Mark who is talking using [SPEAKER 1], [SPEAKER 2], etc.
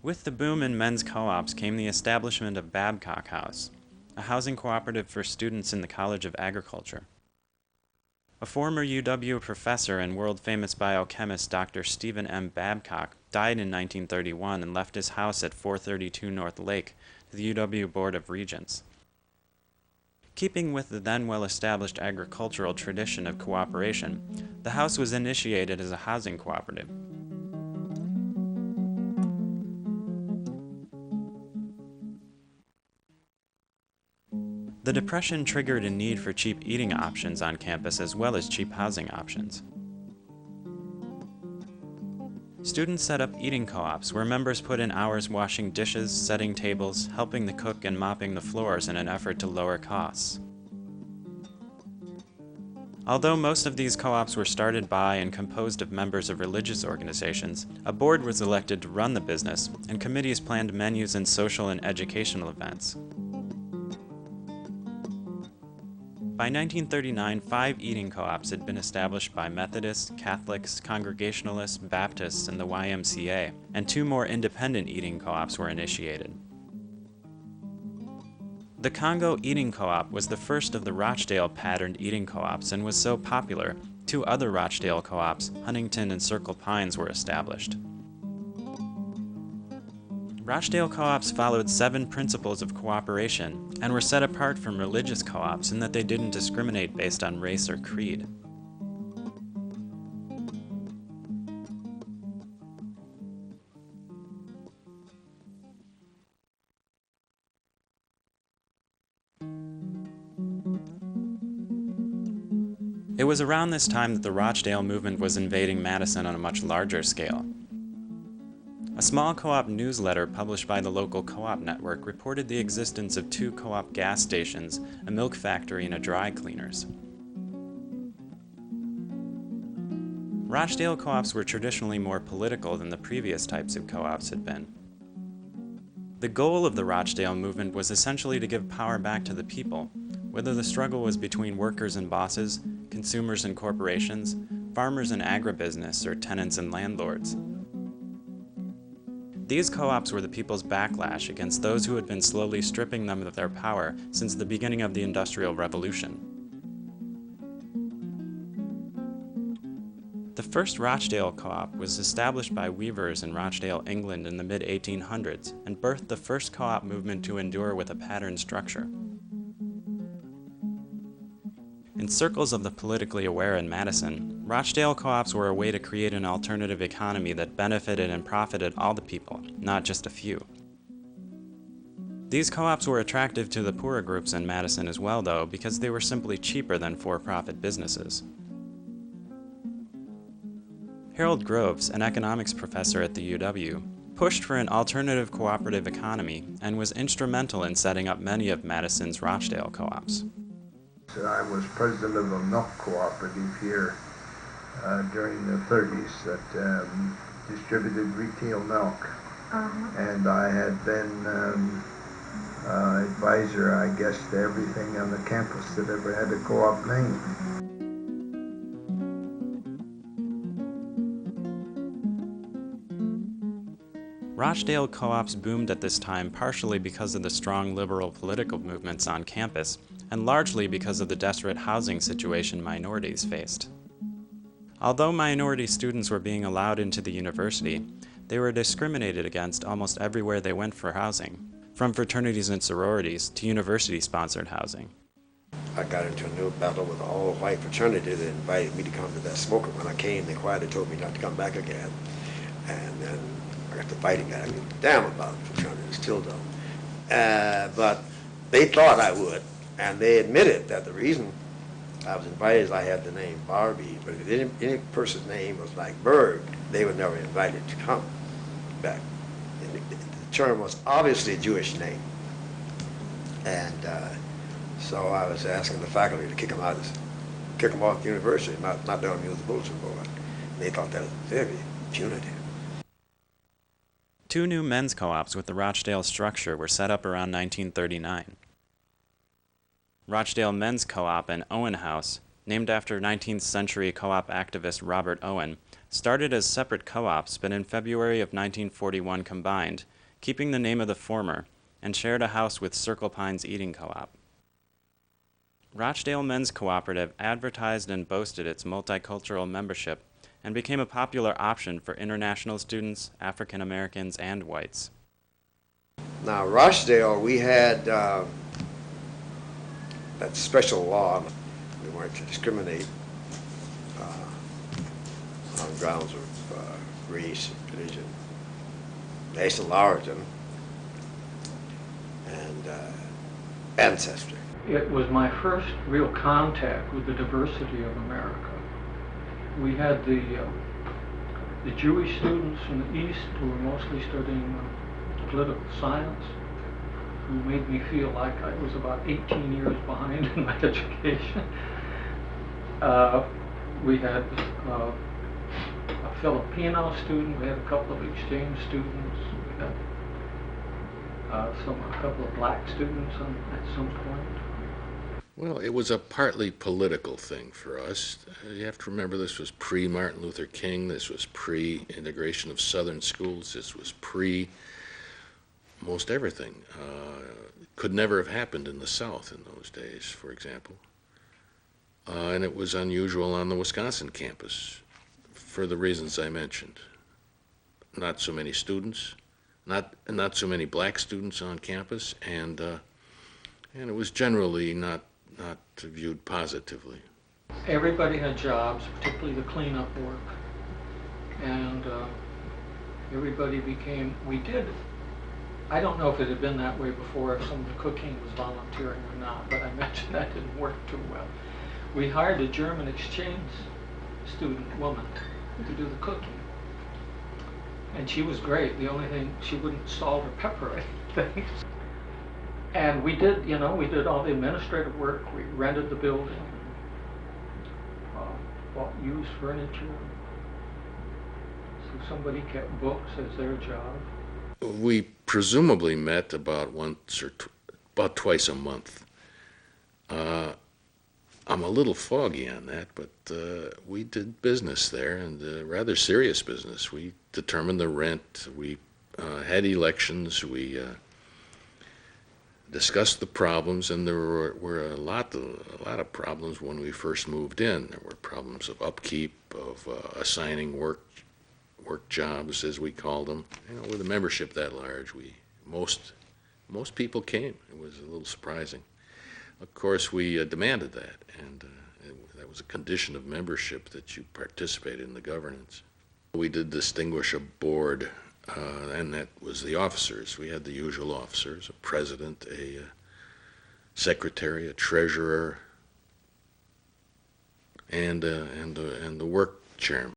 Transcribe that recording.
[SPEAKER 1] With the boom in men's co-ops came the establishment of Babcock House, a housing cooperative for students in the College of Agriculture. A former UW professor and world-famous biochemist Dr. Stephen M. Babcock died in 1931 and left his house at 432 North Lake to the UW Board of Regents. Keeping with the then well-established agricultural tradition of cooperation, the house was initiated as a housing cooperative. The Depression triggered a need for cheap eating options on campus as well as cheap housing options. Students set up eating co-ops where members put in hours washing dishes, setting tables, helping the cook, and mopping the floors in an effort to lower costs. Although most of these co-ops were started by and composed of members of religious organizations, a board was elected to run the business, and committees planned menus and social and educational events. By 1939, 5 eating co-ops had been established by Methodists, Catholics, Congregationalists, Baptists, and the YMCA, and 2 more independent eating co-ops were initiated. The Congo Eating Co-op was the first of the Rochdale-patterned eating co-ops and was so popular, 2 other Rochdale co-ops, Huntington and Circle Pines, were established. Rochdale co-ops followed 7 principles of cooperation and were set apart from religious co-ops in that they didn't discriminate based on race or creed. It was around this time that the Rochdale movement was invading Madison on a much larger scale. A small co-op newsletter published by the local co-op network reported the existence of 2 co-op gas stations, a milk factory, and a dry cleaners. Rochdale co-ops were traditionally more political than the previous types of co-ops had been. The goal of the Rochdale movement was essentially to give power back to the people, whether the struggle was between workers and bosses, consumers and corporations, farmers and agribusiness, or tenants and landlords. These co-ops were the people's backlash against those who had been slowly stripping them of their power since the beginning of the Industrial Revolution. The first Rochdale co-op was established by weavers in Rochdale, England in the mid-1800s and birthed the first co-op movement to endure with a pattern structure. In circles of the politically aware in Madison, Rochdale co-ops were a way to create an alternative economy that benefited and profited all the people, not just a few. These co-ops were attractive to the poorer groups in Madison as well, though, because they were simply cheaper than for-profit businesses. Harold Groves, an economics professor at the UW, pushed for an alternative cooperative economy and was instrumental in setting up many of Madison's Rochdale co-ops.
[SPEAKER 2] I was president of a milk cooperative here during the 30s that distributed retail milk. And I had been advisor, I guess, to everything on the campus that ever had a co-op name.
[SPEAKER 1] Rochdale co-ops boomed at this time partially because of the strong liberal political movements on campus, and largely because of the desperate housing situation minorities faced. Although minority students were being allowed into the university, they were discriminated against almost everywhere they went for housing, from fraternities and sororities to university-sponsored housing.
[SPEAKER 3] I got into a new battle with an all-white fraternity that invited me to come to that smoker. When I came, they quietly told me not to come back again. And then I got to fighting that. I mean, damn about fraternities, still don't. But they thought I would. And they admitted that the reason I was invited is I had the name Barbie, but if any person's name was like Berg, they were never invited to come back. And the term was obviously a Jewish name. And so I was asking the faculty to kick them off the university, not let them use the bulletin board. And they thought that was very punitive.
[SPEAKER 1] 2 new men's co-ops with the Rochdale structure were set up around 1939. Rochdale Men's Co-op and Owen House named after 19th century co-op activist Robert Owen, started as separate co-ops but in February of 1941 combined, keeping the name of the former, and shared a house with Circle Pines Eating Co-op. Rochdale Men's Cooperative advertised and boasted its multicultural membership and became a popular option for international students, African Americans, and whites.
[SPEAKER 3] Now, Rochdale, we had that special law. We weren't to discriminate on grounds of race, religion, national origin, and ancestry.
[SPEAKER 4] It was my first real contact with the diversity of America. We had the Jewish students from the East who were mostly studying political science, who made me feel like I was about 18 years behind in my education. We had a Filipino student, we had a couple of exchange students, we had a couple of black students at some point.
[SPEAKER 5] Well, it was a partly political thing for us. You have to remember this was pre-Martin Luther King, this was pre-integration of Southern schools, this was pre-most everything. Could never have happened in the South in those days, for example. And it was unusual on the Wisconsin campus for the reasons I mentioned. Not so many students, not so many black students on campus, and it was generally not viewed positively.
[SPEAKER 4] Everybody had jobs, particularly the cleanup work, and everybody I don't know if it had been that way before, if some of the cooking was volunteering or not, but I mentioned that didn't work too well. We hired a German exchange student woman to do the cooking, and she was great. The only thing, she wouldn't salt or pepper anything. And we did all the administrative work. We rented the building, bought used furniture. So somebody kept books as their job.
[SPEAKER 5] We presumably met about about twice a month. I'm a little foggy on that, but we did business there, and rather serious business. We determined the rent. We had elections. We discussed the problems, and there were a lot of problems when we first moved in. There were problems of upkeep, of assigning work jobs, as we called them. With a membership that large, most people came. It was a little surprising. Of course, we demanded that, and that was a condition of membership that you participated in the governance. We did distinguish a board. And that was the officers. We had the usual officers: a president, a secretary, a treasurer, and the work chairman.